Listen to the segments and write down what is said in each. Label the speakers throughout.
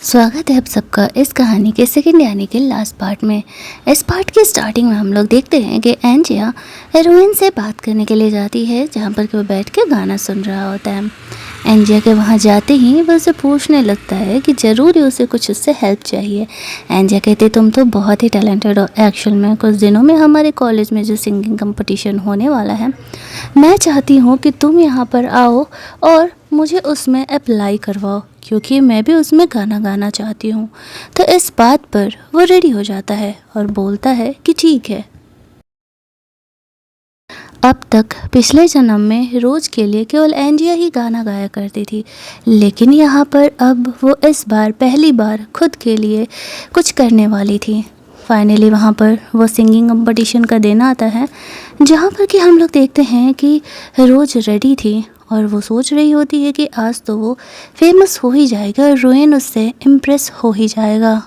Speaker 1: स्वागत है आप सबका इस कहानी के सेकंड यानी कि लास्ट पार्ट में। इस पार्ट की स्टार्टिंग में हम लोग देखते हैं कि एंजिया रोहन से बात करने के लिए जाती है, जहाँ पर कि वो बैठ के गाना सुन रहा होता है। एंजिया के वहाँ जाते ही वो उसे पूछने लगता है कि ज़रूर उसे कुछ उससे हेल्प चाहिए। एंजिया कहती तुम तो बहुत ही टैलेंटेड हो, एक्चुअल में कुछ दिनों में हमारे कॉलेज में जो सिंगिंग कंपटीशन होने वाला है, मैं चाहती हूँ कि तुम यहाँ पर आओ और मुझे उसमें अप्लाई करवाओ, क्योंकि मैं भी उसमें गाना गाना चाहती हूँ। तो इस बात पर वो रेडी हो जाता है और बोलता है कि ठीक है। अब तक पिछले जन्म में रोज़ के लिए केवल एंजिया ही गाना गाया करती थी, लेकिन यहाँ पर अब वो इस बार पहली बार खुद के लिए कुछ करने वाली थी। फाइनली वहाँ पर वो सिंगिंग कंपटीशन का दिन आता है, जहाँ पर कि हम लोग देखते हैं कि रोज़ रेडी थी और वो सोच रही होती है कि आज तो वो फेमस हो ही जाएगा और रोहन उससे इम्प्रेस हो ही जाएगा।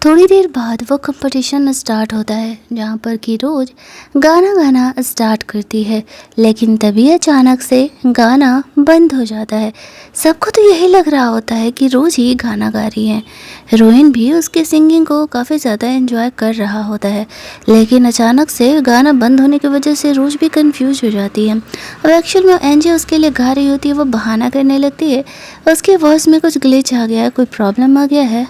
Speaker 1: थोड़ी देर बाद वो कंपटीशन स्टार्ट होता है, जहाँ पर कि रोज़ गाना गाना स्टार्ट करती है, लेकिन तभी अचानक से गाना बंद हो जाता है। सबको तो यही लग रहा होता है कि रोज़ ही गाना गा रही है। रोहन भी उसके सिंगिंग को काफ़ी ज़्यादा एंजॉय कर रहा होता है, लेकिन अचानक से गाना बंद होने की वजह से रोज़ भी कंफ्यूज हो जाती है। अब एक्चुअल में एंजिया उसके लिए गा रही होती है, वो बहाना करने लगती है उसके वॉइस में कुछ ग्लिच आ गया है, कोई प्रॉब्लम आ गया है,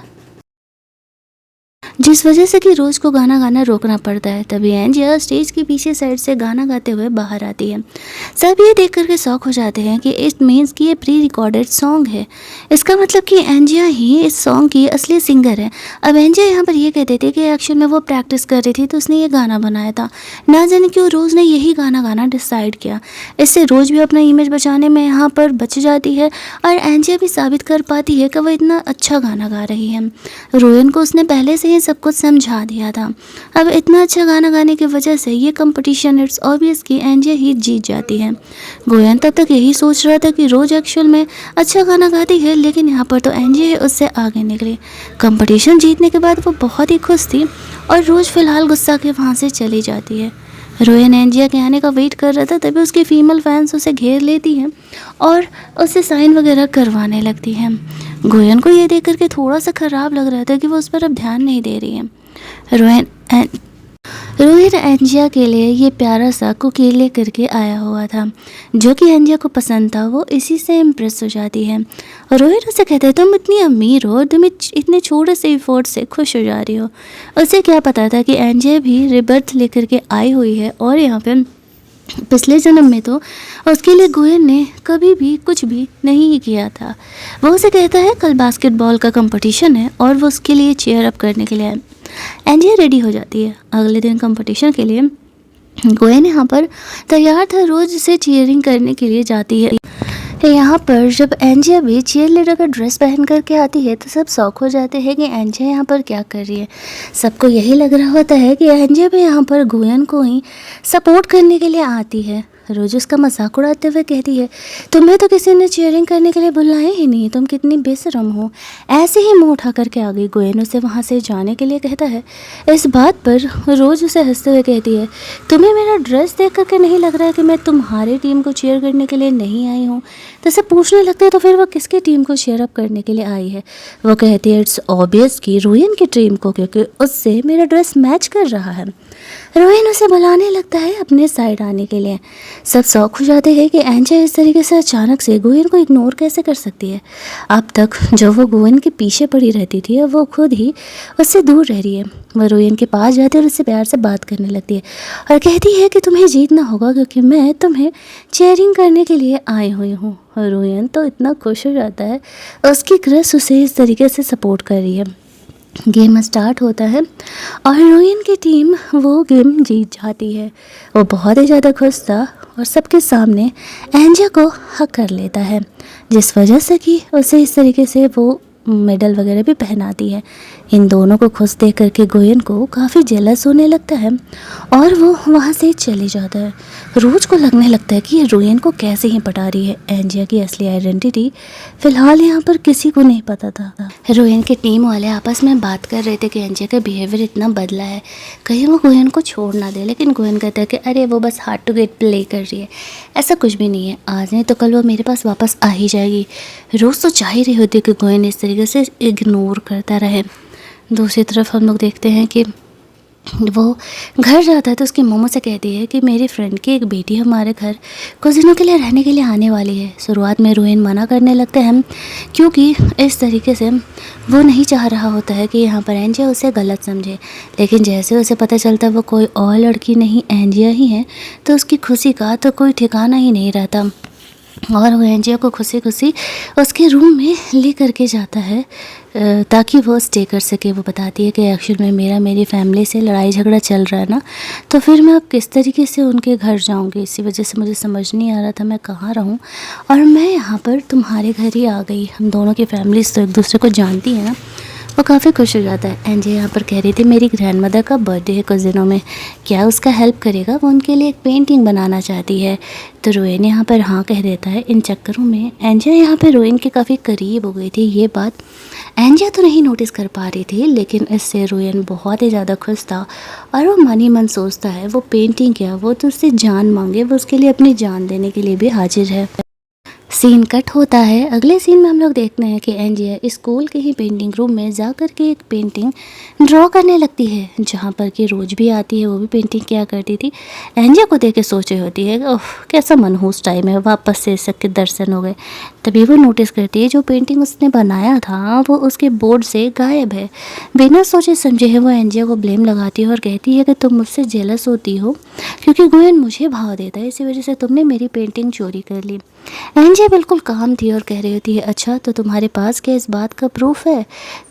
Speaker 1: जिस वजह से कि रोज़ को गाना गाना रोकना पड़ता है। तभी एंजिया स्टेज के पीछे साइड से गाना गाते हुए बाहर आती है। सब ये देख करके शॉक हो जाते हैं कि इट मीन्स कि ये प्री रिकॉर्डेड सॉन्ग है। इसका मतलब कि एंजिया ही इस सॉन्ग की असली सिंगर है। अब एंजिया यहाँ पर ये कहते थे कि एक्चुअल में वो प्रैक्टिस कर रही थी तो उसने ये गाना बनाया था, ना जाने क्यों रोज़ ने यही गाना गाना डिसाइड किया। इससे रोज़ भी अपना इमेज बचाने में यहाँ पर बच जाती है और एंजिया भी साबित कर पाती है कि वो इतना अच्छा गाना गा रही है। रोहन को उसने पहले से ही सब कुछ समझा दिया था। अब इतना अच्छा गाना गाने की वजह से ये कंपटीशन इट्स ऑब्वियस कि एंजिया ही जीत जाती है। गोयन तब तक यही सोच रहा था कि रोज़ एक्चुअल में अच्छा गाना गाती है, लेकिन यहाँ पर तो एंजिया ही उससे आगे निकली। कंपटीशन जीतने के बाद वो बहुत ही खुश थी और रोज़ फिलहाल गुस्सा के वहाँ से चली जाती है। रोहन एंजिया के आने का वेट कर रहा था, तभी उसकी फीमेल फैंस उसे घेर लेती हैं और उसे साइन वगैरह करवाने लगती हैं। गोयन को ये देख करके थोड़ा सा ख़राब लग रहा था कि वो उस पर अब ध्यान नहीं दे रही है। रोहन एंजिया के लिए ये प्यारा सा कुकी लेकर के आया हुआ था, जो कि एंजिया को पसंद था। वो इसी से इम्प्रेस हो जाती है और रोहन उसे कहता है तुम इतनी अमीर हो, तुम इतने छोटे से इफोर्ट से खुश हो जा रही हो। उसे क्या पता था कि एंजिया भी रिबर्थ लेकर के आई हुई है और यहाँ पे पिछले जन्म में तो उसके लिए गोयन ने कभी भी कुछ भी नहीं किया था। वो उसे कहता है कल बास्केटबॉल का कंपटीशन है और वो उसके लिए चीयर अप करने के लिए आए। एंजिया रेडी हो जाती है अगले दिन कंपटीशन के लिए। गोयन यहाँ पर तैयार था, रोज़ से चीयरिंग करने के लिए जाती है। यहाँ पर जब एंजिया भी चीयर लीडर का ड्रेस पहन करके आती है तो सब शौक हो जाते हैं कि एंजिया यहाँ पर क्या कर रही है। सबको यही लग रहा होता है कि एंजिया भी यहाँ पर गोयन को ही सपोर्ट करने के लिए आती है। रोज़ उसका मजाक उड़ाते हुए कहती है तुम्हें तो किसी ने चीयरिंग करने के लिए बुलाया ही नहीं, तुम कितनी बेशरम हो। ऐसे ही मुँह उठा करके आ गई। गोयन उसे वहाँ से जाने के लिए कहता है। इस बात पर रोज़ उसे हंसते हुए कहती है तुम्हें मेरा ड्रेस देख करके नहीं लग रहा है कि मैं तुम्हारी टीम को चीयर करने के लिए नहीं आई हूँ? तो से पूछने लगते हैं तो फिर वो किसकी टीम को चीयर अप करने के लिए आई है? वो कहती है इट्स ऑब्वियस कि रोहन की टीम को, क्योंकि उससे मेरा ड्रेस मैच कर रहा है। रोहन उसे बुलाने लगता है अपने साइड आने के लिए। सब शौक हो जाते हैं कि एंजिया इस तरीके से अचानक से गोयन को इग्नोर कैसे कर सकती है। अब तक जो वो गोयन के पीछे पड़ी रहती थी वो खुद ही उससे दूर रह रही है। वो रोहन के पास जाती है और उससे प्यार से बात करने लगती है और कहती है कि तुम्हें जीतना होगा क्योंकि मैं तुम्हें चीयरिंग करने के लिए आई हुई हूँ। रोहन तो इतना खुश हो जाता है, उसकी क्रश उसे इस तरीके से सपोर्ट कर रही है। गेम स्टार्ट होता है और रोहन की टीम वो गेम जीत जाती है। वो बहुत ही ज़्यादा खुश था और सबके सामने एंजिया को हक कर लेता है, जिस वजह से कि उसे इस तरीके से वो मेडल वगैरह भी पहनाती है। इन दोनों को खुश देख करके गोयन को काफ़ी जेलस होने लगता है और वो वहाँ से चले जाता है। रोज को लगने लगता है कि ये रोयन को कैसे ही पटा रही है। एंजिया की असली आइडेंटिटी फिलहाल यहाँ पर किसी को नहीं पता था। रोयन के टीम वाले आपस में बात कर रहे थे कि एंजिया का बिहेवियर इतना बदला है, कहीं वो गोयन को छोड़ ना दे। लेकिन गोयन कहता है कि अरे वो बस हार्ड टू गेट प्ले कर रही है, ऐसा कुछ भी नहीं है, आज नहीं तो कल वो मेरे पास वापस आ ही जाएगी। रोज़ तो चाह ही रही होती कि गोयन इस तरीके से इग्नोर करता रहे। दूसरी तरफ हम लोग देखते हैं कि वो घर जाता है तो उसकी मोमो से कहती है कि मेरी फ्रेंड की एक बेटी हमारे घर कुछ दिनों के लिए रहने के लिए आने वाली है। शुरुआत में रोयन मना करने लगते हैं क्योंकि इस तरीके से वो नहीं चाह रहा होता है कि यहाँ पर एंजिया उसे गलत समझे। लेकिन जैसे उसे पता चलता है वो कोई और लड़की नहीं एंजिया ही है, तो उसकी खुशी का तो कोई ठिकाना ही नहीं रहता और वो एंजिया को खुशी खुशी उसके रूम में ले करके जाता है ताकि वो स्टे कर सके। वो बताती है कि एक्चुअल में मेरी फैमिली से लड़ाई झगड़ा चल रहा है ना, तो फिर मैं अब किस तरीके से उनके घर जाऊंगी, इसी वजह से मुझे समझ नहीं आ रहा था मैं कहाँ रहूं और मैं यहाँ पर तुम्हारे घर ही आ गई। हम दोनों की फैमिलीज तो एक दूसरे को जानती है ना। वो काफ़ी खुश हो जाता है। एंजिया यहाँ पर कह रही थी मेरी ग्रैंडमदर का बर्थडे है कुछ दिनों में, क्या उसका हेल्प करेगा, वो उनके लिए एक पेंटिंग बनाना चाहती है। तो रोयन यहाँ पर हाँ कह देता है। इन चक्करों में एंजिया यहाँ पर रोयन के काफ़ी करीब हो गई थी। ये बात एंजिया तो नहीं नोटिस कर पा रही थी, लेकिन इससे रोयन बहुत ही ज़्यादा खुश था और वो मन ही मन सोचता है वो पेंटिंग क्या, वो तो उससे जान मांगे, वो उसके लिए अपनी जान देने के लिए भी हाजिर है। सीन कट होता है। अगले सीन में हम लोग देखते हैं कि एंजिया स्कूल के ही पेंटिंग रूम में जा कर के एक पेंटिंग ड्रॉ करने लगती है, जहाँ पर कि रोज भी आती है, वो भी पेंटिंग किया करती थी। एंजिया को देख के सोच रही होती है ओह कैसा मनहूस टाइम है, वापस से सबके दर्शन हो गए। तभी वो नोटिस करती है जो पेंटिंग उसने बनाया था वो उसके बोर्ड से गायब है। बिना सोचे समझे है वो एंजिया को ब्लेम लगाती है और कहती है कि तुम मुझसे जेलस होती हो क्योंकि गोयन मुझे भाव देता है, इसी वजह से तुमने मेरी पेंटिंग चोरी कर ली। एंजिया बिल्कुल काम थी और कह रही होती है अच्छा तो तुम्हारे पास क्या इस बात का प्रूफ है,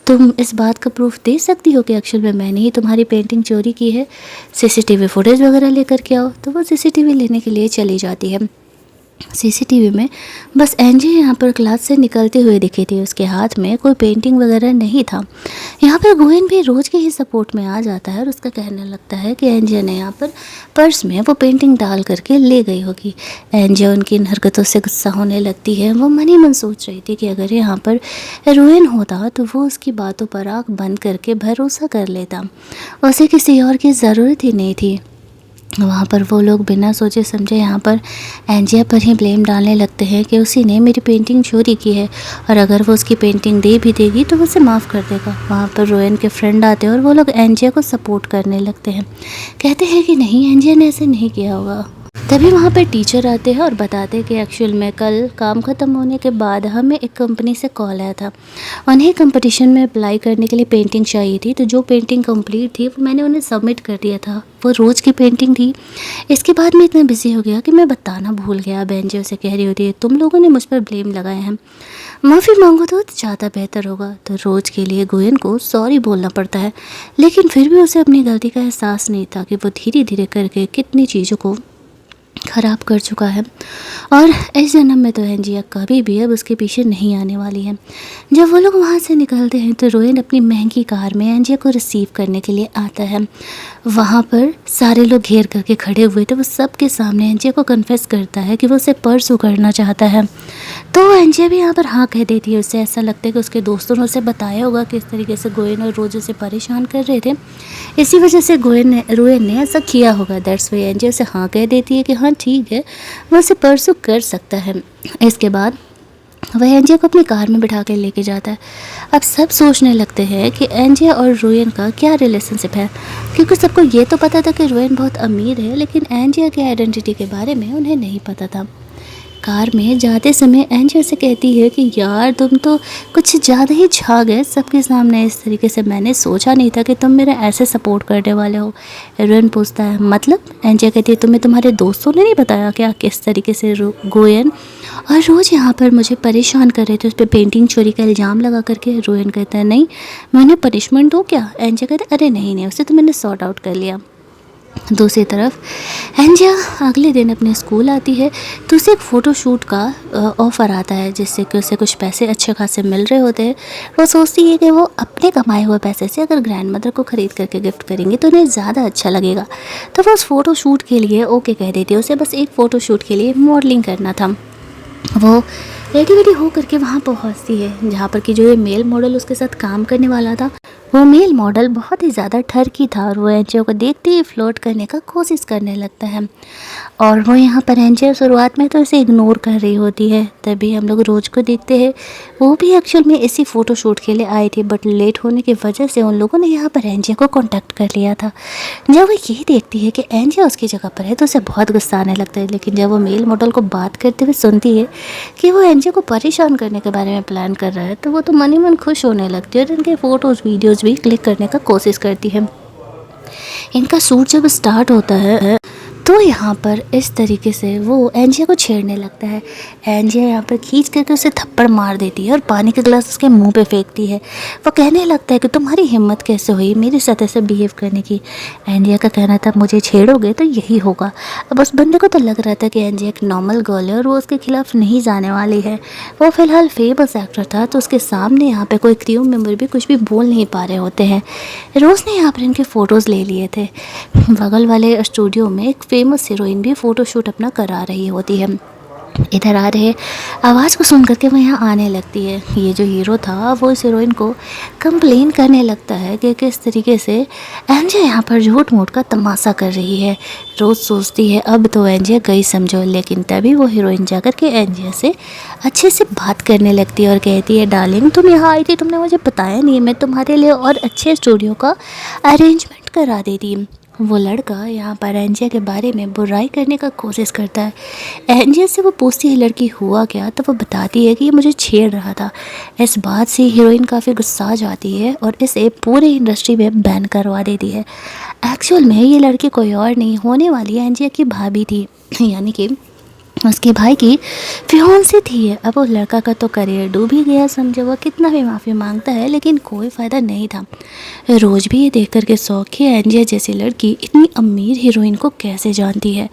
Speaker 1: तुम इस बात का प्रूफ दे सकती हो कि एक्चुअल में मैंने ही तुम्हारी पेंटिंग चोरी की है, सीसीटीवी फुटेज वगैरह लेकर के आओ। तो वो सीसीटीवी लेने के लिए चली जाती है। सीसीटीवी में बस एंजिया यहाँ पर क्लास से निकलते हुए दिखी थी, उसके हाथ में कोई पेंटिंग वगैरह नहीं था। यहाँ पर गोयन भी रोज के ही सपोर्ट में आ जाता है और उसका कहने लगता है कि एंजिया ने यहाँ पर पर्स में वो पेंटिंग डाल करके ले गई होगी। एंजिया उनकी इन हरकतों से गुस्सा होने लगती है। वो मन ही मन सोच रही थी कि अगर यहाँ पर रोयन होता तो वो उसकी बातों पर आँख बंद करके भरोसा कर लेता, उसे किसी और की ज़रूरत ही नहीं थी। वहाँ पर वो लोग बिना सोचे समझे यहाँ पर एंजिया पर ही ब्लेम डालने लगते हैं कि उसी ने मेरी पेंटिंग चोरी की है और अगर वो उसकी पेंटिंग दे भी देगी तो वो उसे माफ़ कर देगा। वहाँ पर रोयन के फ्रेंड आते हैं और वो लोग एंजिया को सपोर्ट करने लगते हैं, कहते हैं कि नहीं एंजिया ने ऐसे नहीं किया होगा। तभी वहाँ पे टीचर आते हैं और बताते हैं कि एक्चुअल में कल काम ख़त्म होने के बाद हमें एक कंपनी से कॉल आया था, उन्हें कंपटीशन में अप्लाई करने के लिए पेंटिंग चाहिए थी। तो जो पेंटिंग कंप्लीट थी वो मैंने उन्हें सबमिट कर दिया था, वो रोज़ की पेंटिंग थी। इसके बाद मैं इतना बिजी हो गया कि मैं बताना भूल गया। बेंजी उसे कह रही होती है तुम लोगों ने मुझ पर ब्लेम लगाए हैं, माफ़ी मांगो तो ज़्यादा बेहतर होगा। तो रोज़ के लिए गोयन को सॉरी बोलना पड़ता है, लेकिन फिर भी उसे अपनी गलती का एहसास नहीं था कि वो धीरे धीरे करके कितनी चीज़ों को ख़राब कर चुका है और इस जन्म में तो एंजिया कभी भी अब उसके पीछे नहीं आने वाली है। जब वो लोग वहाँ से निकलते हैं तो रोयन अपनी महंगी कार में एंजिया को रिसीव करने के लिए आता है। वहाँ पर सारे लोग घेर करके खड़े हुए थे। वो सबके सामने एंजिया को कन्फेस करता है कि वो उसे पर्स उगड़ना चाहता है। तो एंजिया भी यहाँ पर हाँ कह देती है। उससे ऐसा लगता है कि उसके दोस्तों ने उसे बताया होगा कि इस तरीके से गोयन और रोज उसे परेशान कर रहे थे, इसी वजह से रोयन ने ऐसा किया होगा। दैट्स वाई एंजिया उसे हाँ कह देती है कि हाँ ठीक है वो उसे परसू कर सकता है। इसके बाद वह एंजिया को अपनी कार में बिठा कर लेके जाता है। अब सब सोचने लगते हैं कि एंजिया और रोयन का क्या रिलेशनशिप है, क्योंकि सबको ये तो पता था कि रोयन बहुत अमीर है, लेकिन एंजिया की आइडेंटिटी के बारे में उन्हें नहीं पता था। कार में जाते समय एंजिया से कहती है कि यार तुम तो कुछ ज़्यादा ही छा गए सबके सामने इस तरीके से, मैंने सोचा नहीं था कि तुम मेरा ऐसे सपोर्ट करने वाले हो। रोयन पूछता है मतलब? एंजिया कहती है तुम्हें तुम्हारे दोस्तों ने नहीं बताया क्या किस तरीके से गोयन और रोज़ यहाँ पर मुझे परेशान कर रहे थे, उस पर पेंटिंग चोरी का इल्ज़ाम लगा करके। रोयन कहता है नहीं मैं उन्हें पनिशमेंट दूँ क्या? एंजिया कहते अरे नहीं उसे तो मैंने सॉर्ट आउट कर लिया। दूसरी तरफ एंजिया अगले दिन अपने स्कूल आती है तो उसे एक फ़ोटोशूट का ऑफ़र आता है, जिससे कि उसे कुछ पैसे अच्छे खासे मिल रहे होते हैं। वो सोचती है कि वो अपने कमाए हुए पैसे से अगर ग्रैंड मदर को ख़रीद करके गिफ्ट करेंगे तो उन्हें ज़्यादा अच्छा लगेगा। तो वो उस फ़ोटोशूट के लिए ओके कह देती है। उसे बस एक फ़ोटोशूट के लिए मॉडलिंग करना था। वो रेडी हो करके वहाँ पहुँचती है जहाँ पर कि जो ये मेल मॉडल उसके साथ काम करने वाला था, वो मेल मॉडल बहुत ही ज़्यादा ठरकी था और वो एंजियो को देखते ही फ्लर्ट करने का कोशिश करने लगता है। और वो यहाँ पर एंजियो शुरुआत में तो इसे इग्नोर कर रही होती है। तभी हम लोग रोज को देखते हैं, वो भी एक्चुअल में इसी फ़ोटोशूट के लिए आई थी, बट लेट होने की वजह से उन लोगों ने यहाँ पर एंजियो को कॉन्टैक्ट कर लिया था। जब वो यही देखती है कि एंजियो उसकी जगह पर है तो उसे बहुत गुस्सा आने लगता है। लेकिन जब वो मेल मॉडल को बात करते हुए सुनती है कि वो एंजियो को परेशान करने के बारे में प्लान कर रहा है, तो वो तो मन ही मन खुश होने लगती है और इनके फ़ोटोज़ वीडियोज़ भी क्लिक करने का कोशिश करती है। इनका शूट जब स्टार्ट होता है तो यहाँ पर इस तरीके से वो एंजिया को छेड़ने लगता है। एंजिया यहाँ पर खींच करके उसे थप्पड़ मार देती है और पानी का गिलास उसके मुंह पे फेंकती है। वो कहने लगता है कि तुम्हारी हिम्मत कैसे हुई मेरी साथ ऐसे बिहेव करने की। एंजिया का कहना था मुझे छेड़ोगे तो यही होगा। अब उस बंदे को तो लग रहा था कि एंजिया एक नॉर्मल गर्ल है और वो उसके खिलाफ़ नहीं जाने वाली है। वो फिलहाल फेमस एक्टर था तो उसके सामने यहाँ पर कोई क्रू मेम्बर भी कुछ भी बोल नहीं पा रहे होते हैं। रोज़ ने यहाँ पर इनके फ़ोटोज़ ले लिए थे। बगल वाले स्टूडियो में एक फेमस हीरोइन भी फ़ोटोशूट अपना करा रही होती है। इधर आ रहे आवाज़ को सुन करके वो यहाँ आने लगती है। ये जो हीरो था वो इस हीरोइन को कंप्लेन करने लगता है कि किस तरीके से एंजिया यहाँ पर झूठ मूठ का तमाशा कर रही है। रोज़ सोचती है अब तो एंजिया गई समझो, लेकिन तभी वो हीरोइन जाकर के एंजिया से अच्छे से बात करने लगती है और कहती है डार्लिंग तुम यहाँ आई थी, तुमने मुझे बताया नहीं, मैं तुम्हारे लिए और अच्छे स्टूडियो का अरेंजमेंट करा देती। वो लड़का यहाँ पर एंजिया के बारे में बुराई करने का कोशिश करता है। एंजिया से वो पूछती है लड़की हुआ क्या, तो वो बताती है कि ये मुझे छेड़ रहा था। इस बात से हीरोइन काफ़ी गुस्सा जाती है और इसे पूरे इंडस्ट्री में बैन करवा देती है। एक्चुअल में ये लड़की कोई और नहीं होने वाली एंजिया की भाभी थी, यानी कि उसके भाई की फियांसी थी। अब वो लड़का का तो करियर डूब ही गया समझो। वो कितना भी माफ़ी मांगता है लेकिन कोई फ़ायदा नहीं था। रोज़ भी ये देख कर के शौक कि एंजिया जैसी लड़की इतनी अमीर हीरोइन को कैसे जानती है।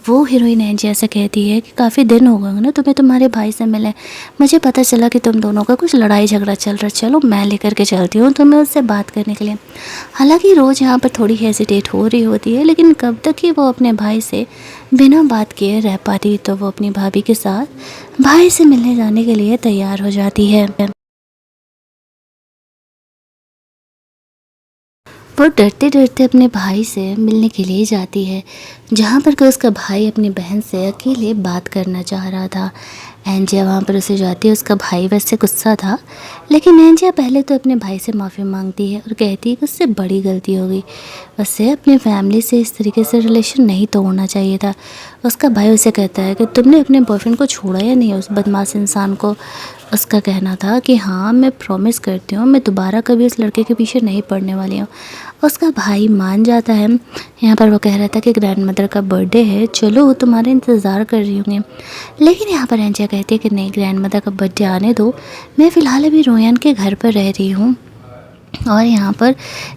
Speaker 1: वो हीरोइन एंजिया से कहती है कि काफ़ी दिन हो गए ना तुम्हें तुम्हारे भाई से मिले, मुझे पता चला कि तुम दोनों का कुछ लड़ाई झगड़ा चल रहा, चलो मैं लेकर के चलती हूँ तुम्हें उससे बात करने के लिए। हालांकि रोज़ यहाँ पर थोड़ी हेजिटेट हो रही होती है, लेकिन कब तक ही वो अपने भाई से बिना बात किए रह पाती, तो वो अपनी भाभी के साथ भाई से मिलने जाने के लिए तैयार हो जाती है। वो डरते डरते अपने भाई से मिलने के लिए जाती है, जहाँ पर कि उसका भाई अपनी बहन से अकेले बात करना चाह रहा था। एंजिया वहाँ पर उसे जाती है। उसका भाई वैसे गुस्सा था, लेकिन एंजिया पहले तो अपने भाई से माफ़ी मांगती है और कहती है कि उससे बड़ी गलती हो गई, उससे अपनी फैमिली से इस तरीके से रिलेशन नहीं तोड़ना चाहिए था। उसका भाई उसे कहता है कि तुमने अपने बॉयफ्रेंड को छोड़ा या नहीं, उस बदमाश इंसान को। उसका कहना था कि हाँ मैं प्रॉमिस करती हूँ मैं दोबारा कभी उस लड़के के पीछे नहीं पड़ने वाली हूँ। उसका भाई मान जाता है। यहाँ पर वो कह रहा था कि ग्रैंड मदर का बर्थडे है, चलो तुम्हारा इंतज़ार कर रही होंगी। लेकिन यहाँ पर एंजिया कहती है कि नहीं, ग्रैंड मदर का बर्थडे आने दो, मैं फ़िलहाल अभी रोयान के घर पर रह रही हूँ और यहाँ पर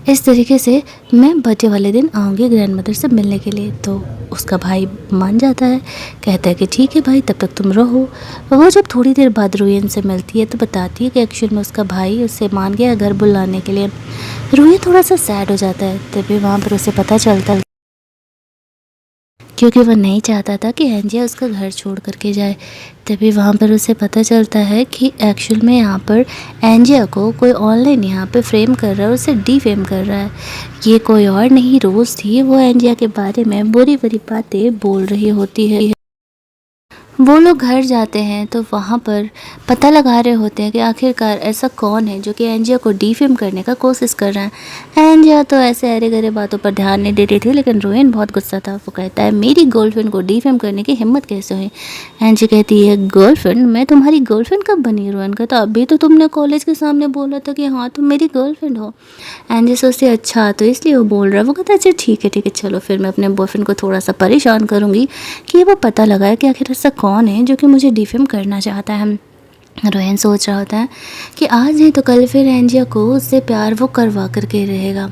Speaker 1: इस तरीके से मैं बर्थडे वाले दिन आऊँगी ग्रैंड मदर से मिलने के लिए। तो उसका भाई मान जाता है, कहता है कि ठीक है भाई तब तक तुम रहो। वो जब थोड़ी देर बाद रोयन से मिलती है तो बताती है कि एक्चुअल में उसका भाई उससे मान गया घर बुलाने के लिए। रोयन थोड़ा सा सैड हो जाता है, तभी वहाँ पर उसे पता चलता है क्योंकि वो नहीं चाहता था कि एंजिया उसका घर छोड़ करके जाए। तभी वहाँ पर उसे पता चलता है कि एक्चुअल में यहाँ पर एंजिया को कोई ऑनलाइन यहाँ पे फ्रेम कर रहा है और उसे डीफेम कर रहा है। ये कोई और नहीं रोज़ थी, वो एंजिया के बारे में बुरी बुरी बातें बोल रही होती है। वो लोग घर जाते हैं तो वहाँ पर पता लगा रहे होते हैं कि आखिरकार ऐसा कौन है जो कि एंजिया को डीफेम करने का कोशिश कर रहा है। एंजिया तो ऐसे अरे गरे बातों पर ध्यान नहीं देती थी, लेकिन रोयन बहुत गुस्सा था। वो कहता है मेरी गर्लफ्रेंड को डीफेम करने की हिम्मत कैसे हुई। एंजिया कहती है गर्लफ्रेंड, मैं तुम्हारी गर्लफ्रेंड कब बनी। रोयन कहता अभी तो तुमने कॉलेज के सामने बोला था कि हाँ तुम मेरी गर्लफ्रेंड हो। एंजिया सोचती अच्छा तो इसलिए वो बोल रहा है। वो कहता है अच्छा ठीक है चलो फिर मैं अपने बॉयफ्रेंड को थोड़ा सा परेशान करूँगी कि वो पता लगाए कि आखिर ऐसा कौन है जो कि मुझे डिफेम करना चाहता है। रोहन सोच रहा होता है कि आज नहीं तो कल फिर एंजिया को उससे प्यार वो करवा करके रहेगा।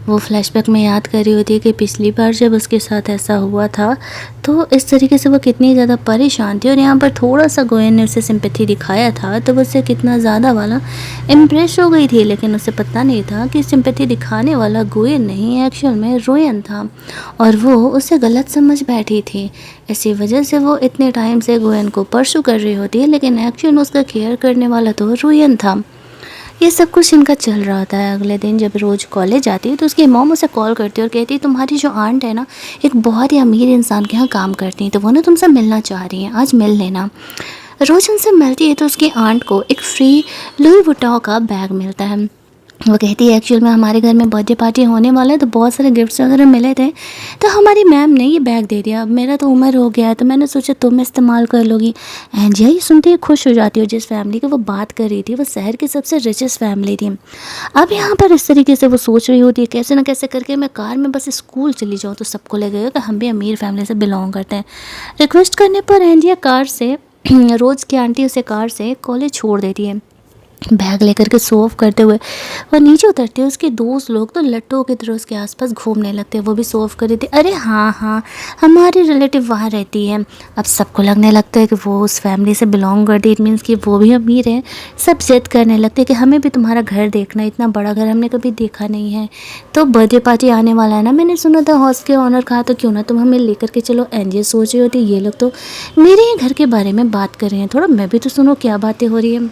Speaker 1: वो फ्लैशबैक में याद कर रही होती है कि पिछली बार जब उसके साथ ऐसा हुआ था तो इस तरीके से वो कितनी ज़्यादा परेशान थी, और यहाँ पर थोड़ा सा गोयन ने उसे सिंपैथी दिखाया था तो वो उससे कितना ज़्यादा वाला इम्प्रेस हो गई थी। लेकिन उसे पता नहीं था कि सिंपैथी दिखाने वाला गोयन नहीं, एक्चुअल में रोयन था, और वो उसे गलत समझ बैठी थी। इसी वजह से वो इतने टाइम से गोयन को परसू कर रही होती है, लेकिन एक्चुअल में उसका केयर करने वाला तो रोयन था। ये सब कुछ इनका चल रहा होता है। अगले दिन जब रोज़ कॉलेज आती है तो उसकी मॉम उसे कॉल करती है और कहती है तुम्हारी जो आंट है ना, एक बहुत ही अमीर इंसान के यहाँ काम करती हैं, तो वो ना तुमसे मिलना चाह रही हैं, आज मिल लेना। रोज़ उनसे मिलती है तो उसकी आंट को एक फ्री लुई वुइटन का बैग मिलता है। वो कहती है एक्चुअल में हमारे घर में बर्थडे पार्टी होने वाला है तो बहुत सारे गिफ्ट्स वगैरह मिले थे, तो हमारी मैम ने ये बैग दे दिया। अब मेरा तो उम्र हो गया है तो मैंने सोचा तुम इस्तेमाल कर लोगी। एंजिया ये सुनते ही खुश हो जाती हो। जिस फैमिली की वो बात कर रही थी वो शहर की सबसे रिचेस्ट फैमिली थी। अब यहाँ पर इस तरीके से वो सोच रही होती है कैसे ना कैसे करके मैं कार में बस स्कूल चली जाऊँ तो सबको लगेगा कि हम भी अमीर फैमिली से बिलोंग करते हैं। रिक्वेस्ट करने पर एंजिया कार से रोज़ की आंटी उसे कार से कॉलेज छोड़ देती है। बैग लेकर के शो ऑफ करते हुए वो नीचे उतरती है। उसके दोस्त लोग तो लट्टुओं की तरह उसके आसपास घूमने लगते हैं। वो भी शो ऑफ कर रही थी, अरे हाँ हाँ हमारी रिलेटिव वहाँ रहती है। अब सबको लगने लगता है कि वो उस फैमिली से बिलोंग करती है, इट मीन्स कि वो भी अमीर है। सब जिद करने लगते हैं कि हमें भी तुम्हारा घर देखना है, इतना बड़ा घर हमने कभी देखा नहीं है। तो बर्थडे पार्टी आने वाला है ना, मैंने सुना था हॉस्ट के ऑनर कहा तो क्यों ना तुम हमें लेकर के चलो। एंजिया सोच रही होती ये लोग तो मेरे ही घर के बारे में बात कर रहे हैं, थोड़ा मैं भी तो सुनो क्या बातें हो रही है।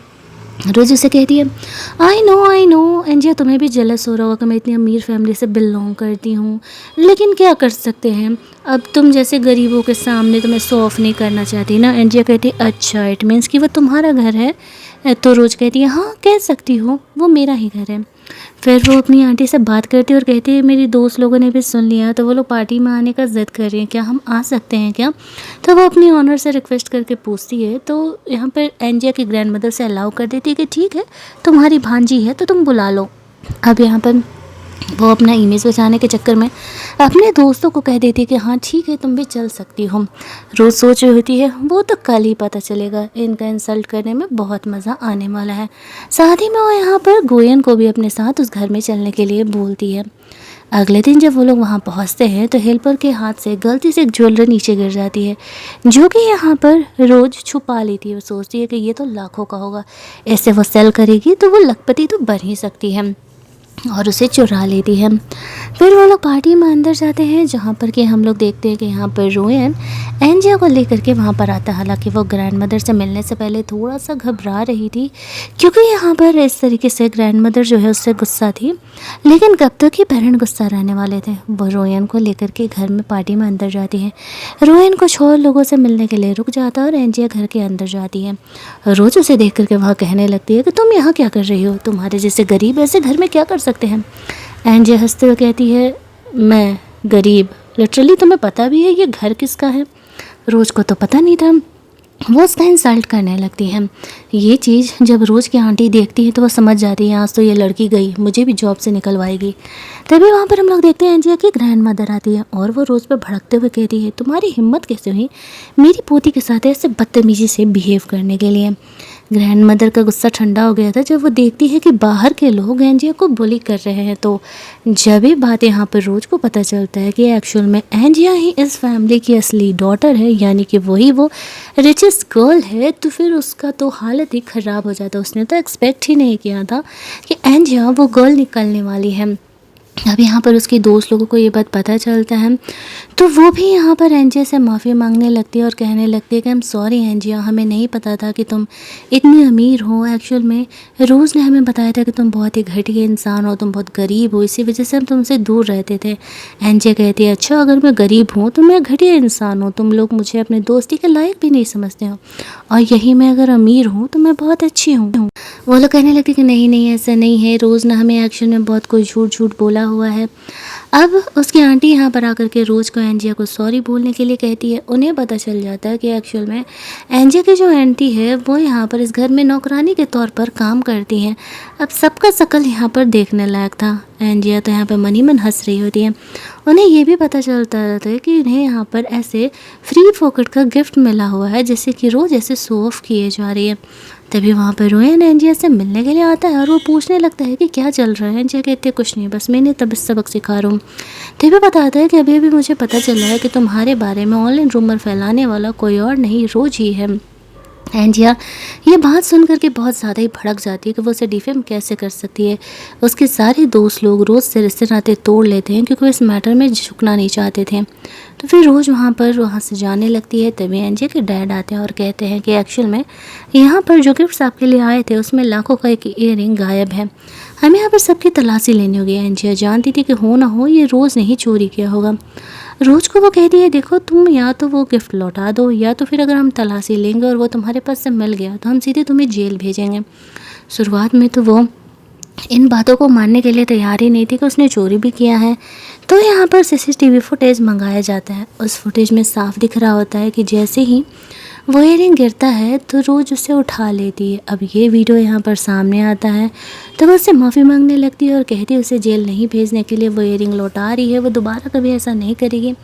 Speaker 1: रोज़ उसे कहती है आई नो एंजिया तुम्हें भी जेलस हो रहा होगा कि मैं इतनी अमीर फैमिली से बिलोंग करती हूँ, लेकिन क्या कर सकते हैं, अब तुम जैसे गरीबों के सामने तो मैं शो ऑफ नहीं करना चाहती ना। एंजिया कहती है अच्छा इट मीन्स कि वो तुम्हारा घर है। तो रोज़ कहती है हाँ कह सकती हो, वो मेरा ही घर है। फिर वो अपनी आंटी से बात करती है और कहती है मेरी दोस्त लोगों ने भी सुन लिया तो वो लोग पार्टी में आने का ज़िद कर रही हैं, क्या हम आ सकते हैं क्या। तो वो अपनी ऑनर से रिक्वेस्ट करके पूछती है तो यहाँ पर एंजिया की ग्रैंड मदर से अलाउ कर देती है कि ठीक है तुम्हारी भांजी है तो तुम बुला लो। अब यहाँ पर वो अपना इमेज बचाने के चक्कर में अपने दोस्तों को कह देती है कि हाँ ठीक है तुम भी चल सकती हो। रोज़ सोच रही होती है वो तो कल ही पता चलेगा, इनका इंसल्ट करने में बहुत मज़ा आने वाला है। साथ ही में वो यहाँ पर गोयन को भी अपने साथ उस घर में चलने के लिए बोलती है। अगले दिन जब वो लोग वहाँ पहुँचते हैं तो हेल्पर के हाथ से गलती से एक ज्वेलरी नीचे गिर जाती है, जो कि यहाँ पर रोज़ छुपा लेती है। वो सोचती है कि ये तो लाखों का होगा, ऐसे वो सेल करेगी तो वो लखपति तो बन ही सकती है, और उसे चुरा लेती है। फिर वो लोग पार्टी में अंदर जाते हैं जहाँ पर कि हम लोग देखते हैं कि यहाँ पर रोयन एंजिया को लेकर के वहाँ पर आता है। हालांकि वो ग्रैंड मदर से मिलने से पहले थोड़ा सा घबरा रही थी क्योंकि यहाँ पर इस तरीके से ग्रैंड मदर जो है उससे गुस्सा थी, लेकिन कब तक ही पेरेंट गुस्सा रहने वाले थे। वो रोयन को लेकर के घर में पार्टी में अंदर जाती है। रोयन कुछ और लोगों से मिलने के लिए रुक जाता है और एंजिया घर के अंदर जाती है। रोज़ उसे देख करके वहाँ कहने लगती है कि तुम यहाँ क्या कर रही हो, तुम्हारे जैसे गरीब ऐसे घर में क्या कर सकते हैं। एंजिया हंसते हुए कहती है मैं गरीब, लिटरली तुम्हें पता भी है ये घर किसका है। रोज़ को तो पता नहीं था। वो उसका इंसल्ट करने लगती है। ये चीज़ जब रोज़ की आंटी देखती है तो वो समझ जाती है आज तो ये लड़की गई, मुझे भी जॉब से निकलवाएगी। तभी वहाँ पर हम लोग देखते हैं एंजिया की ग्रैंड मदर आती है और वो रोज़ पे भड़कते हुए कहती है तुम्हारी हिम्मत कैसे हुई मेरी पोती के साथ ऐसे बदतमीजी से बिहेव करने के लिए। ग्रैंड मदर का गुस्सा ठंडा हो गया था जब वो देखती है कि बाहर के लोग एंजिया को बुली कर रहे हैं। तो जब ये बात यहाँ पर रोज़ को पता चलता है कि एक्चुअल में एंजिया ही इस फैमिली की असली डॉटर है, यानी कि वही वो रिचेस्ट गर्ल है, तो फिर उसका तो हालत ही ख़राब हो जाता। उसने तो एक्सपेक्ट ही नहीं किया था कि एंजिया वो गर्ल निकलने वाली है। अब यहाँ पर उसके दोस्त लोगों को ये बात पता चलता है तो वो भी यहाँ पर एंजिया से माफ़ी मांगने लगती है और कहने लगती है कि हम सॉरी एंजिया, हमें नहीं पता था कि तुम इतनी अमीर हो। एक्चुअल में रोज़ ने हमें बताया था कि तुम बहुत ही घटिया इंसान हो, तुम बहुत गरीब हो, इसी वजह से हम तुमसे दूर रहते थे। एंजिया कहती है अच्छा अगर मैं गरीब हूँ तो मैं घटिया इंसान हूँ, तुम लोग मुझे अपने दोस्ती के लायक भी नहीं समझते हो, और यही मैं अगर अमीर हूँ तो मैं बहुत अच्छी हूँ। वो लोग कहने लगते कि नहीं ऐसा नहीं है, रोज़ ने हमें एक्चुअल में बहुत कोई झूठ बोला हुआ है। अब उसकी आंटी यहाँ पर आकर के रोज़ को एंजिया को सॉरी बोलने के लिए कहती है। उन्हें पता चल जाता है कि एक्चुअल में एंजिया की जो आंटी है वो यहाँ पर इस घर में नौकरानी के तौर पर काम करती हैं। अब सबका शकल यहाँ पर देखने लायक था। एंजिया तो यहाँ पर मन ही मन हंस रही होती है। उन्हें ये भी पता चलता था कि इन्हें यहाँ पर ऐसे फ्री फोकट का गिफ्ट मिला हुआ है जिससे कि रोज़ ऐसे शो ऑफ किए जा रही है। तभी वहाँ पर रोहन एंजिया से मिलने के लिए आता है और वो पूछने लगता है कि क्या चल रहा है। एंजिया कहती है कुछ नहीं, बस मैंने तब सबक सिखा रहा हूँ। तभी बताता है कि अभी अभी मुझे पता चला है कि तुम्हारे बारे में ऑनलाइन रूमर फैलाने वाला कोई और नहीं, रोज ही है। एंजिया ये बात सुन कर के बहुत ज़्यादा ही भड़क जाती है कि वो उसे डिफेम कैसे कर सकती है। उसके सारे दोस्त लोग रोज़ से रिश्ते नाते तोड़ लेते हैं क्योंकि वो इस मैटर में झुकना नहीं चाहते थे। तो फिर रोज़ वहाँ से जाने लगती है। तभी एंजिया के डैड आते हैं और कहते हैं कि एक्चुअल में यहाँ पर जो गिफ्ट्स आपके लिए आए थे उसमें लाखों का एक ईयररिंग गायब है। हमें यहाँ पर सबकी तलाशी लेनी होगी। एंजिया जानती थी कि हो ना हो ये रोज़ नहीं चोरी किया होगा। रोज को वो कहती है देखो तुम या तो वो गिफ्ट लौटा दो या तो फिर अगर हम तलाशी लेंगे और वो तुम्हारे पास से मिल गया तो हम सीधे तुम्हें जेल भेजेंगे। शुरुआत में तो वो इन बातों को मानने के लिए तैयार ही नहीं थी कि उसने चोरी भी किया है। तो यहाँ पर सीसीटीवी फुटेज मंगाया जाता है। उस फुटेज में साफ दिख रहा होता है कि जैसे ही वो इयरिंग गिरता है तो रोज उसे उठा लेती है। अब ये वीडियो यहाँ पर सामने आता है तो वो उससे माफ़ी मांगने लगती है और कहती है उसे जेल नहीं भेजने के लिए वो इयरिंग लौटा रही है, वो दोबारा कभी ऐसा नहीं करेगी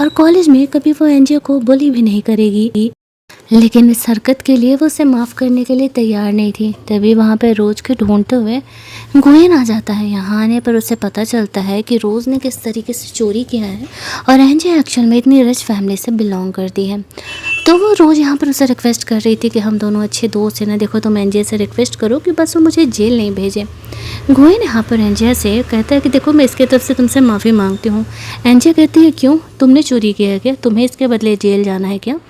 Speaker 1: और कॉलेज में कभी वो एंजियो को बुली भी नहीं करेगी। लेकिन इस हरकत के लिए वो उसे माफ़ करने के लिए तैयार नहीं थी। तभी वहाँ पर रोज के ढूंढते हुए गोयन आ जाता है। यहाँ आने पर उसे पता चलता है कि रोज़ ने किस तरीके से चोरी किया है और एंजिया एक्चुअल में इतनी रिच फैमिली से बिलोंग करती है। तो वो रोज़ यहाँ पर उसे रिक्वेस्ट कर रही थी कि हम दोनों अच्छे दोस्त हैं ना, देखो तुम एंजिया से रिक्वेस्ट करो कि बस वो मुझे जेल नहीं भेजे। गोयन यहाँ पर एंजिया से कहता है कि देखो मैं इसके तरफ से तुमसे माफ़ी मांगती हूँ। एंजिया कहती है क्यों, तुमने चोरी किया है क्या, तुम्हें इसके बदले जेल जाना है क्या।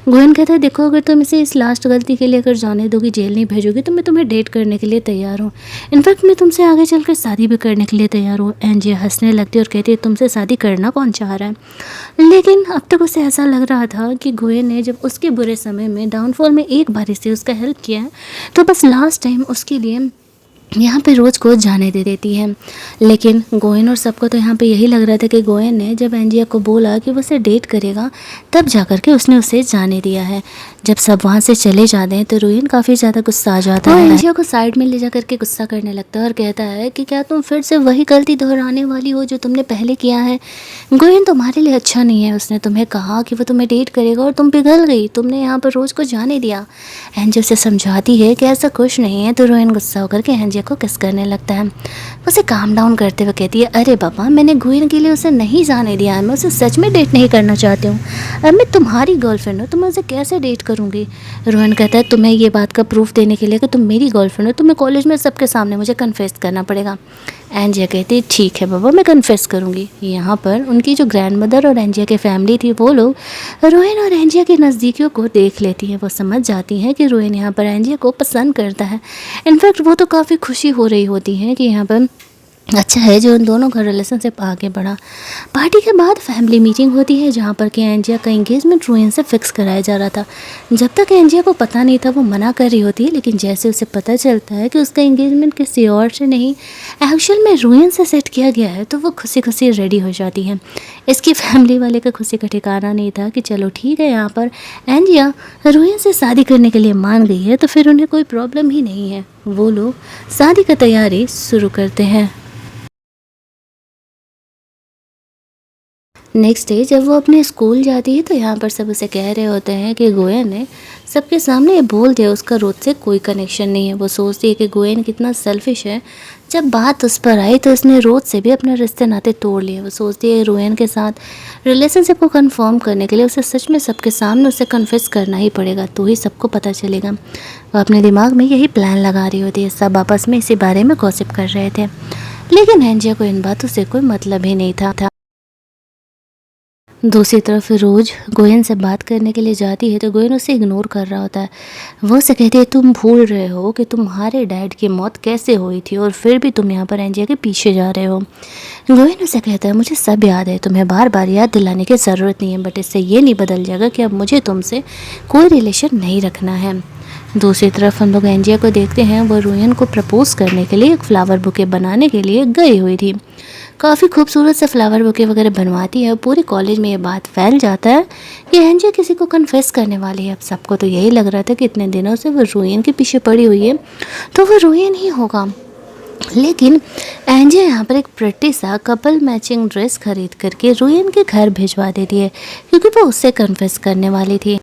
Speaker 1: गोयन कहता है देखो अगर तुम इसे इस लास्ट गलती के लिए अगर जाने दोगी, जेल नहीं भेजोगी, तो मैं तुम्हें डेट करने के लिए तैयार हूँ। इनफैक्ट मैं तुमसे आगे चलकर शादी भी करने के लिए तैयार हूँ। एंजिया हंसने लगती है और कहती है तुमसे शादी करना कौन चाह रहा है। लेकिन अब तक उसे ऐसा लग रहा था कि गोयन ने जब उसके बुरे समय में डाउनफॉल में एक बारी से उसका हेल्प किया है तो बस लास्ट टाइम उसके लिए यहाँ पे रोज को जाने दे देती है। लेकिन गोयन और सबको तो यहाँ पे यही लग रहा था कि गोयन ने जब एंजिया को बोला कि वो उसे डेट करेगा तब जाकर के उसने उसे जाने दिया है। जब सब वहाँ से चले जाते हैं तो रोहिन काफ़ी ज़्यादा गुस्सा आ जाता है। एंजिया को साइड में ले जा करके गुस्सा करने लगता है और कहता है कि क्या तुम फिर से वही गलती दोहराने वाली हो जो तुमने पहले किया है। गोयन तुम्हारे लिए अच्छा नहीं है। उसने तुम्हें कहा कि वो तुम्हें डेट करेगा और तुम पिघल गई, तुमने यहाँ पर रोज को जाने दिया। एंजिया उसे समझाती है कि ऐसा कुछ नहीं है तो रोहिन गुस्सा होकर के एंजिया को किस करने लगता है। उसे काम डाउन करते हुए कहती है अरे बाबा मैंने गोयन के लिए उसे नहीं जाने दिया है, मैं उसे सच में डेट नहीं करना चाहती हूँ। अब मैं तुम्हारी गर्लफ्रेंड हूँ तो मैं उसे कैसे डेट करूँगी। रोहन कहता है तुम्हें ये बात का प्रूफ देने के लिए कि तुम मेरी गर्लफ्रेंड हो तुम्हें कॉलेज में सबके सामने मुझे कन्फेस करना पड़ेगा। एंजिया कहती है ठीक है बाबा मैं कन्फेस करूँगी। यहाँ पर उनकी जो ग्रैंड मदर और एंजिया की फैमिली थी वो लोग रोहन और एंजिया की नज़दीकियों को देख लेती है। वो समझ जाती हैं कि रोहन यहाँ पर एंजिया को पसंद करता है। इनफैक्ट वो तो काफ़ी खुशी हो रही होती है कि यहाँ पर अच्छा है जो उन दोनों का रिलेशनशिप आगे बढ़ा। पार्टी के बाद फैमिली मीटिंग होती है जहाँ पर कि एंजिया का एंगेजमेंट रोहन से फिक्स कराया जा रहा था। जब तक एंजिया को पता नहीं था वो मना कर रही होती है, लेकिन जैसे उसे पता चलता है कि उसका एंगेजमेंट किसी और से नहीं एक्चुअल में रोहन से सेट किया गया है तो वो खुशी खुशी रेडी हो जाती है। इसकी फैमिली वाले का खुशी का ठिकाना नहीं था कि चलो ठीक है यहाँ पर एंजिया रोहन से शादी करने के लिए मान गई है तो फिर उन्हें कोई प्रॉब्लम ही नहीं है। वो लोग शादी की तैयारी शुरू करते हैं। नेक्स्ट डे जब वो अपने स्कूल जाती है तो यहाँ पर सब उसे कह रहे होते हैं कि गोयन ने सबके सामने ये बोल दिया उसका रोज से कोई कनेक्शन नहीं है। वो सोचती है कि गोयन कितना सेल्फिश है, जब बात उस पर आई तो उसने रोज से भी अपने रिश्ते नाते तोड़ लिए। वो सोचती है रोयन के साथ रिलेशनशिप को कंफर्म करने के लिए उसे सच में सबके सामने उसे कन्फेस करना ही पड़ेगा तो ही सबको पता चलेगा। वो अपने दिमाग में यही प्लान लगा रही होती है। सब आपस में इसी बारे में गॉसिप कर रहे थे, लेकिन एंजिया को इन बातों से कोई मतलब ही नहीं था। दूसरी तरफ रोज गोयन से बात करने के लिए जाती है तो गोयन उसे इग्नोर कर रहा होता है। वो उसे कहती है तुम भूल रहे हो कि तुम्हारे डैड की मौत कैसे हुई थी और फिर भी तुम यहाँ पर एंजिया के पीछे जा रहे हो। गोयन उसे कहता है मुझे सब याद है, तुम्हें बार बार याद दिलाने की ज़रूरत नहीं है, बट इससे ये नहीं बदल जाएगा कि अब मुझे तुमसे कोई रिलेशन नहीं रखना है। दूसरी तरफ हम लोग एंजिया को देखते हैं, वो रोहन को प्रपोज करने के लिए एक फ्लावर बुके बनाने के लिए गई हुई थी। काफ़ी खूबसूरत से फ्लावर बुके वगैरह बनवाती है। पूरे कॉलेज में ये बात फैल जाता है कि एंजिया किसी को कन्फेस करने वाली है। अब सबको तो यही लग रहा था कि इतने दिनों से वो रोहन के पीछे पड़ी हुई है तो वो रोहन ही होगा। लेकिन एंजिया यहाँ पर एक प्रिटी सा कपल मैचिंग ड्रेस खरीद करके रोहन के घर भिजवा देती है क्योंकि वो उससे कन्फेस करने वाली थी।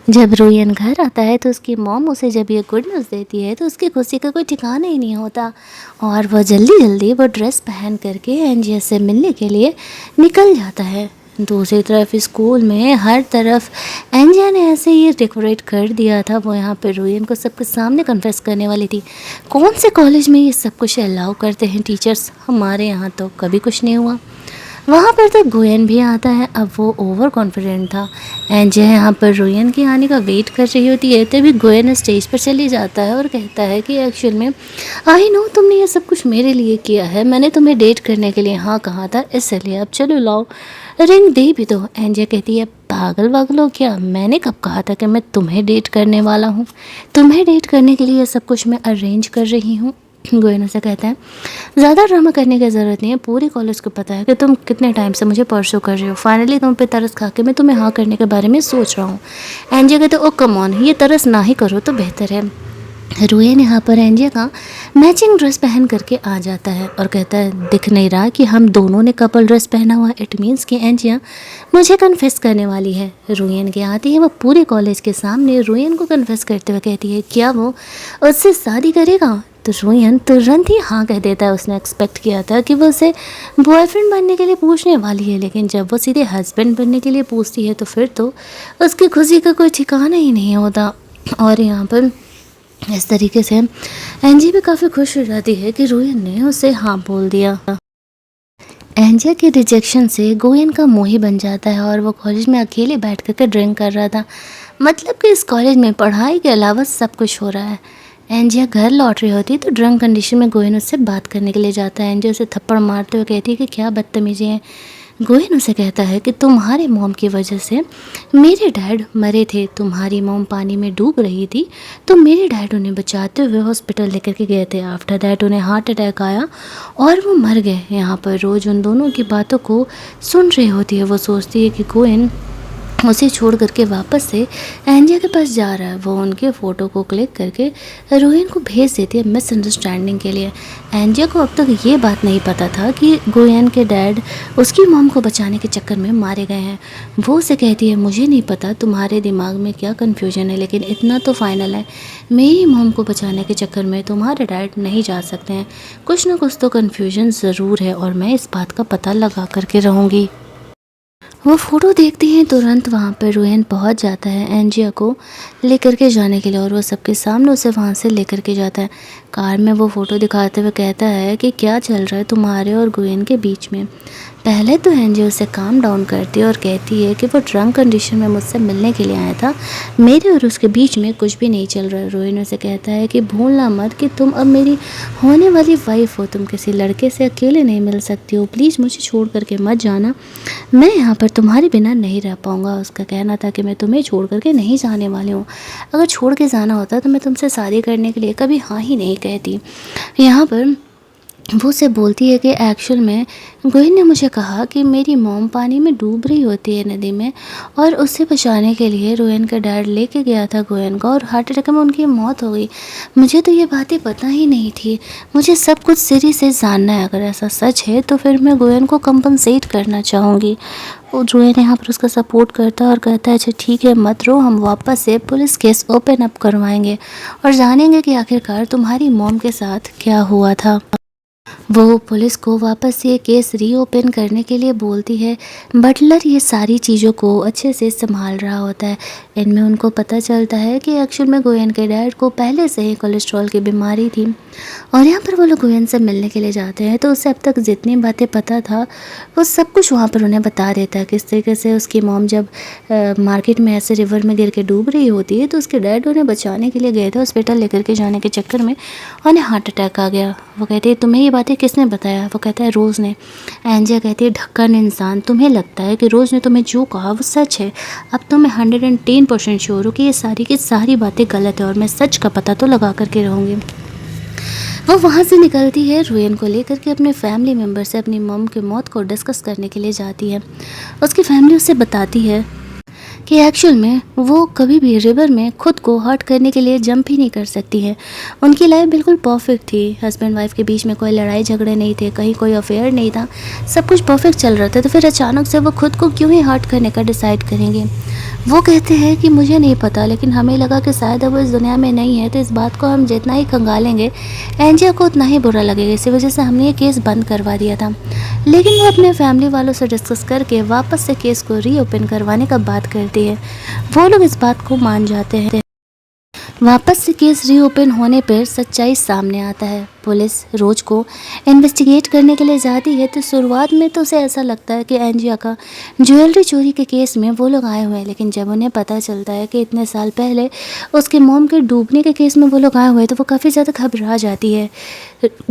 Speaker 1: जब रोयन घर आता है तो उसकी मॉम उसे जब ये गुड न्यूज़ देती है तो उसकी खुशी का कोई ठिकाना ही नहीं होता और वह जल्दी जल्दी वो ड्रेस पहन करके एंजिया से मिलने के लिए निकल जाता है। दूसरी तरफ स्कूल में हर तरफ एंजिया ने ऐसे ही डेकोरेट कर दिया था। वो यहाँ पे रोयन को सबके सामने कन्फेस करने वाली थी। कौन से कॉलेज में ये सब कुछ अलाउ करते हैं टीचर्स, हमारे यहाँ तो कभी कुछ नहीं हुआ। वहाँ पर तो गोयन भी आता है। अब वो ओवर कॉन्फिडेंट था। एंजिया यहाँ पर रोयन के आने का वेट कर रही होती है तभी गोयन स्टेज पर चले जाता है और कहता है कि एक्चुअल में आई नो तुमने ये सब कुछ मेरे लिए किया है, मैंने तुम्हें डेट करने के लिए हाँ कहा था, इसलिए अब चलो लाओ रिंग दे भी दो। एंजिया कहती है पागल वागल हो क्या, मैंने कब कहा था कि मैं तुम्हें डेट करने वाला हूँ, तुम्हें डेट करने के लिए ये सब कुछ मैं अरेंज कर रही हूँ। गोयन से कहता है ज़्यादा ड्रामा करने की ज़रूरत नहीं है, पूरे कॉलेज को पता है कि तुम कितने टाइम से मुझे परसू कर रहे हो, फाइनली तुम पे तरस खा के मैं तुम्हें हाँ करने के बारे में सोच रहा हूँ। एंजिया कहते ओ कम ऑन, ये तरस ना ही करो तो बेहतर है। रोयन यहाँ पर एंजिया का मैचिंग ड्रेस पहन करके आ जाता है और कहता है दिख नहीं रहा कि हम दोनों ने कपल ड्रेस पहना हुआ, इट मीन्स कि एंजिया मुझे कन्फेस करने वाली है। रोयन के आती है वो पूरे कॉलेज के सामने रोयन को कन्फेस करते हुए कहती है क्या वो उससे शादी करेगा। तो रोयन तुरंत ही हाँ कह देता है। उसने एक्सपेक्ट किया था कि वो उसे बॉयफ्रेंड बनने के लिए पूछने वाली है, लेकिन जब वो सीधे हस्बैंड बनने के लिए पूछती है तो फिर तो उसकी खुशी का कोई ठिकाना ही नहीं होता। और यहाँ पर इस तरीके से एंजी भी काफ़ी खुश हो जाती है कि रोयन ने उसे हाँ बोल दिया। एंजिया के रिजेक्शन से गोयन का मुंह ही बन जाता है और वो कॉलेज में अकेले बैठ कर ड्रिंक कर रहा था। मतलब कि इस कॉलेज में पढ़ाई के अलावा सब कुछ हो रहा है। एंजिया घर लौट रही होती तो ड्रंक कंडीशन में गोयन उससे बात करने के लिए जाता है। एंजिया उसे थप्पड़ मारते हुए कहती है कि क्या बदतमीजी है। गोयन उसे कहता है कि तुम्हारे मॉम की वजह से मेरे डैड मरे थे, तुम्हारी मॉम पानी में डूब रही थी तो मेरे डैड उन्हें बचाते हुए हॉस्पिटल लेकर के गए थे। आफ्टर दैट उन्हें हार्ट अटैक आया और वो मर गए। यहाँ पर रोज़ उन दोनों की बातों को सुन रही होती है। वो सोचती है कि गोयन उसे छोड़ करके वापस से एंजिया के पास जा रहा है। वो उनके फ़ोटो को क्लिक करके रोयन को भेज देती है मिसअंडरस्टैंडिंग के लिए। एंजिया को अब तक ये बात नहीं पता था कि गोयन के डैड उसकी मॉम को बचाने के चक्कर में मारे गए हैं। वो उसे कहती है मुझे नहीं पता तुम्हारे दिमाग में क्या कन्फ्यूजन है, लेकिन इतना तो फाइनल है मेरी मॉम को बचाने के चक्कर में तुम्हारे डैड नहीं जा सकते हैं। कुछ ना कुछ तो कन्फ्यूजन ज़रूर है और मैं इस बात का पता लगा करके रहूँगी। वो फ़ोटो देखती हैं तुरंत वहाँ पर रोयन पहुँच जाता है एंजिया को लेकर के जाने के लिए और वो सबके सामने उसे वहाँ से लेकर के जाता है। कार में वो फ़ोटो दिखाते हुए कहता है कि क्या चल रहा है तुम्हारे और गोयन के बीच में। पहले तो एंजिया उसे काम डाउन करती है और कहती है कि वो ड्रंक कंडीशन में मुझसे मिलने के लिए आया था, मेरे और उसके बीच में कुछ भी नहीं चल रहा है। रोयन उसे कहता है कि भूलना मत कि तुम अब मेरी होने वाली वाइफ हो, तुम किसी लड़के से अकेले नहीं मिल सकती हो, प्लीज़ मुझे छोड़ करके मत जाना, मैं यहाँ पर तुम्हारे बिना नहीं रह पाऊँगा। उसका कहना था कि मैं तुम्हें छोड़ करके नहीं जाने वाली हूँ, अगर छोड़ के जाना होता तो मैं तुमसे शादी करने के लिए कभी हाँ ही नहीं कहती। यहाँ पर वो उसे बोलती है कि एक्चुअल में गोयन ने मुझे कहा कि मेरी मॉम पानी में डूब रही होती है नदी में और उसे बचाने के लिए रोयन का डैड लेके गया था गोयन को और हार्ट अटैक में उनकी मौत हो गई। मुझे तो ये बातें पता ही नहीं थी, मुझे सब कुछ सिरे से जानना है। अगर ऐसा सच है तो फिर मैं गोयन को कंपनसेट करना चाहूँगी। और रोयन यहाँ पर उसका सपोर्ट करता है और कहता है अच्छा ठीक है मत रो, हम वापस से पुलिस केस ओपन अप करवाएंगे और जानेंगे कि आखिरकार तुम्हारी मॉम के साथ क्या हुआ था। वो पुलिस को वापस ये केस रीओपन करने के लिए बोलती है। बटलर ये सारी चीज़ों को अच्छे से संभाल रहा होता है। इनमें उनको पता चलता है कि एक्चुअल में गोयन के डैड को पहले से ही कोलेस्ट्रॉल की बीमारी थी और यहाँ पर वो लोग गोयन से मिलने के लिए जाते हैं तो उसे अब तक जितनी बातें पता था वो सब कुछ वहाँ पर उन्हें बता देता है। किस तरीके से उसकी मॉम जब मार्केट में ऐसे रिवर में गिर के डूब रही होती है तो उसके डैड उन्हें बचाने के लिए गए थे, हॉस्पिटल लेकर के जाने के चक्कर में उन्हें हार्ट अटैक आ गया। वो कहते हैं तुम्हें ये बातें किसने बताया। वो कहता है रोज़ ने। एंजिया कहती है ढक्कन इंसान, तुम्हें लगता है कि रोज़ ने तुम्हें जो कहा वो सच है। अब तो मैं 110% श्योर हूँ कि ये सारी की सारी बातें गलत है और मैं सच का पता तो लगा करके रहूँगी। वो वहाँ से निकलती है, रोयन को लेकर के अपने फैमिली मेम्बर से अपनी मॉम की मौत को डिस्कस करने के लिए जाती है। उसकी फैमिली उसे बताती है कि एक्चुअल में वो कभी भी रिवर में खुद को हर्ट करने के लिए जंप ही नहीं कर सकती है। उनकी लाइफ बिल्कुल परफेक्ट थी, हस्बैंड वाइफ के बीच में कोई लड़ाई झगड़े नहीं थे, कहीं कोई अफेयर नहीं था, सब कुछ परफेक्ट चल रहा था। तो फिर अचानक से वो खुद को क्यों ही हर्ट करने का डिसाइड करेंगे। वो कहते हैं कि मुझे नहीं पता, लेकिन हमें लगा कि शायद अब वो इस दुनिया में नहीं है, तो इस बात को हम जितना ही खंगालेंगे एंजिया को उतना ही बुरा लगेगा। इसी वजह से हमने ये केस बंद करवा दिया था। लेकिन वो अपने फैमिली वालों से डिस्कस करके वापस से केस को रीओपन करवाने का बात करती है। वो लोग इस बात को मान जाते हैं। वापस से केस रीओपन होने पर सच्चाई सामने आता है। पुलिस रोज को इन्वेस्टिगेट करने के लिए जाती है। तो शुरुआत में तो उसे ऐसा लगता है कि एंजिया का ज्वेलरी चोरी के केस में वो लोग आए हुए हैं, लेकिन जब उन्हें पता चलता है कि इतने साल पहले उसके मॉम के डूबने के केस में वो लोग आए हुए हैं, तो वो काफ़ी ज़्यादा घबरा जाती है।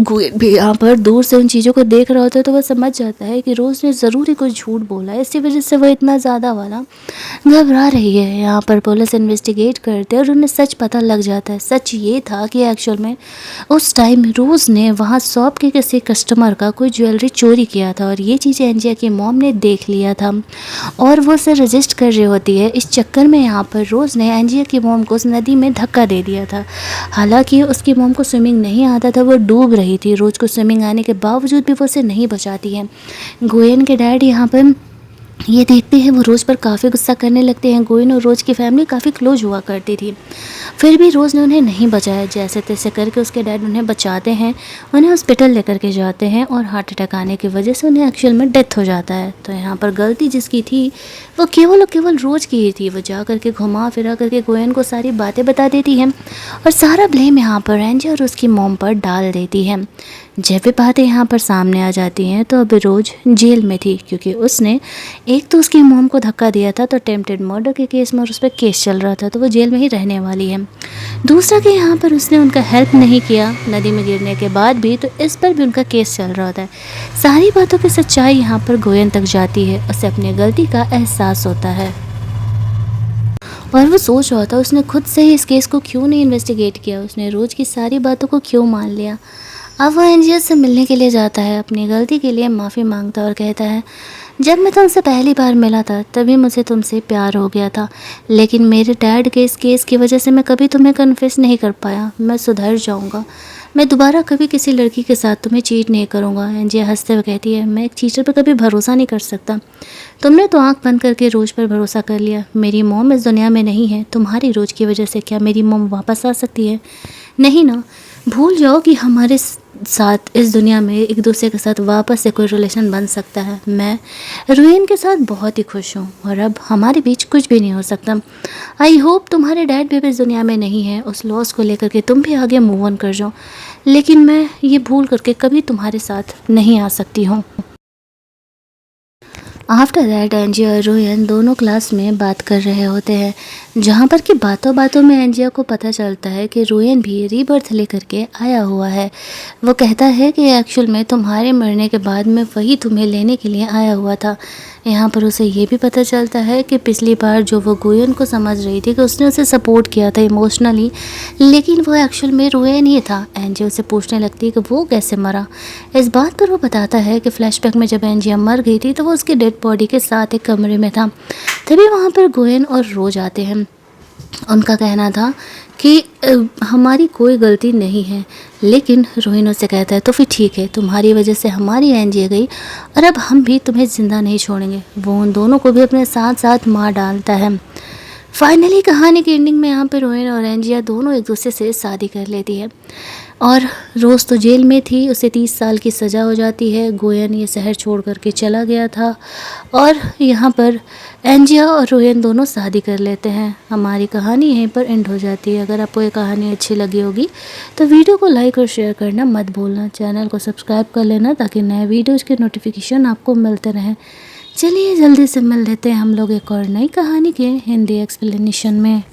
Speaker 1: गोयल भी यहाँ पर दूर से उन चीज़ों को देख रहा होता है, तो वह समझ जाता है कि रोज़ ने ज़रूर ही कुछ झूठ बोला है, इसी वजह से वो इतना ज़्यादा वाला घबरा रही है। यहाँ पर पुलिस इन्वेस्टिगेट करते हैं और उन्हें सच पता लग जाता है। सच ये था कि एक्चुअल में उस टाइम रोज़ ने वहाँ शॉप के किसी कस्टमर का कोई ज्वेलरी चोरी किया था, और ये चीज़ें एंजिया की मॉम ने देख लिया था और वो उसे रजिस्ट कर रही होती है। इस चक्कर में यहाँ पर रोज़ ने एंजिया की मॉम को उस नदी में धक्का दे दिया था। हालांकि उसकी मॉम को स्विमिंग नहीं आता था, वो डूब रही थी। रोज़ को स्विमिंग आने के बावजूद भी वो उसे नहीं बचाती है। गोयन के डैड यहाँ पर ये देखते हैं, वो रोज़ पर काफ़ी गुस्सा करने लगते हैं। गोयन और रोज़ की फैमिली काफ़ी क्लोज हुआ करती थी, फिर भी रोज़ ने उन्हें नहीं बचाया। जैसे तैसे करके उसके डैड उन्हें बचाते हैं, उन्हें हॉस्पिटल लेकर के जाते हैं और हार्ट अटैक आने की वजह से उन्हें एक्चुअल में डेथ हो जाता है। तो यहाँ पर गलती जिसकी थी वो केवल रोज़ की ही थी। वो जा करके घुमा फिरा करके गोयन को सारी बातें बता देती है और सारा ब्लेम यहाँ पर एंजिया और उसकी मॉम पर डाल देती है। जब भी बातें यहाँ पर सामने आ जाती हैं तो अभी रोज़ जेल में थी, क्योंकि उसने एक तो उसकी मॉम को धक्का दिया था, तो अटेम्प्टेड मर्डर के केस में और उस पर केस चल रहा था, तो वो जेल में ही रहने वाली है। दूसरा कि यहाँ पर उसने उनका हेल्प नहीं किया नदी में गिरने के बाद भी, तो इस पर भी उनका केस चल रहा होता है। सारी बातों की सच्चाई यहाँ पर गोयन तक जाती है। उसे अपनी गलती का एहसास होता है और वो सोच रहा था उसने खुद से ही इस केस को क्यों नहीं इन्वेस्टिगेट किया, उसने रोज़ की सारी बातों को क्यों मान लिया। अब वो एंजिया से मिलने के लिए जाता है, अपनी गलती के लिए माफ़ी मांगता और कहता है, जब मैं तुमसे पहली बार मिला था तभी मुझे तुमसे प्यार हो गया था, लेकिन मेरे डैड के इस केस की वजह से मैं कभी तुम्हें कन्फेस नहीं कर पाया। मैं सुधर जाऊंगा, मैं दोबारा कभी किसी लड़की के साथ तुम्हें चीट नहीं करूंगा। एंजिया हंसते हुए कहती है, मैं एक चीटर पर कभी भरोसा नहीं कर सकता। तुमने तो आंख बंद करके रोज़ पर भरोसा कर लिया। मेरी मॉम इस दुनिया में नहीं है, तुम्हारी रोज़ की वजह से क्या मेरी मॉम वापस आ सकती है? नहीं ना। भूल जाओ कि हमारे साथ इस दुनिया में एक दूसरे के साथ वापस से कोई रिलेशन बन सकता है। मैं रुइन के साथ बहुत ही खुश हूँ और अब हमारे बीच कुछ भी नहीं हो सकता। आई होप तुम्हारे डैड भी इस दुनिया में नहीं है, उस लॉस को लेकर के तुम भी आगे मूव ऑन कर जाओ, लेकिन मैं ये भूल करके कभी तुम्हारे साथ नहीं आ सकती हूँ। आफ्टर दैट एंजिया और रोयन दोनों क्लास में बात कर रहे होते हैं, जहाँ पर कि बातों बातों में एंजिया को पता चलता है कि रोयन भी रीबर्थ लेकर के आया हुआ है। वो कहता है कि एक्चुअल में तुम्हारे मरने के बाद में वही तुम्हें लेने के लिए आया हुआ था। यहाँ पर उसे ये भी पता चलता है कि पिछली बार जो वो गोयन को समझ रही थी कि उसने उसे सपोर्ट किया था इमोशनली, लेकिन वो एक्चुअल में रोयन ही था। एंजिया उसे पूछने लगती है कि वो कैसे मरा। इस बात पर वो बताता है कि फ्लैशबैक में जब एंजिया मर गई थी तो वो उसकी डेड बॉडी के साथ एक कमरे में था। तभी वहाँ पर गोयन और रोज आते हैं। उनका कहना था कि हमारी कोई गलती नहीं है, लेकिन रोहिनो से कहता है तो फिर ठीक है, तुम्हारी वजह से हमारी एंजिया गई और अब हम भी तुम्हें ज़िंदा नहीं छोड़ेंगे। वो उन दोनों को भी अपने साथ साथ मार डालता है। फाइनली कहानी की एंडिंग में यहाँ पे रोहिन और एंजिया दोनों एक दूसरे से शादी कर लेती है और रोज़ तो जेल में थी, उसे 30 साल की सज़ा हो जाती है। गोयन ये शहर छोड़ करके चला गया था और यहाँ पर एंजिया और रोयन दोनों शादी कर लेते हैं। हमारी कहानी यहीं पर एंड हो जाती है। अगर आपको ये कहानी अच्छी लगी होगी तो वीडियो को लाइक और शेयर करना मत भूलना। चैनल को सब्सक्राइब कर लेना ताकि नए वीडियोज़ के नोटिफिकेशन आपको मिलते रहें। चलिए जल्दी से मिल लेते हैं हम लोग एक और नई कहानी के हिंदी एक्सप्लेनेशन में।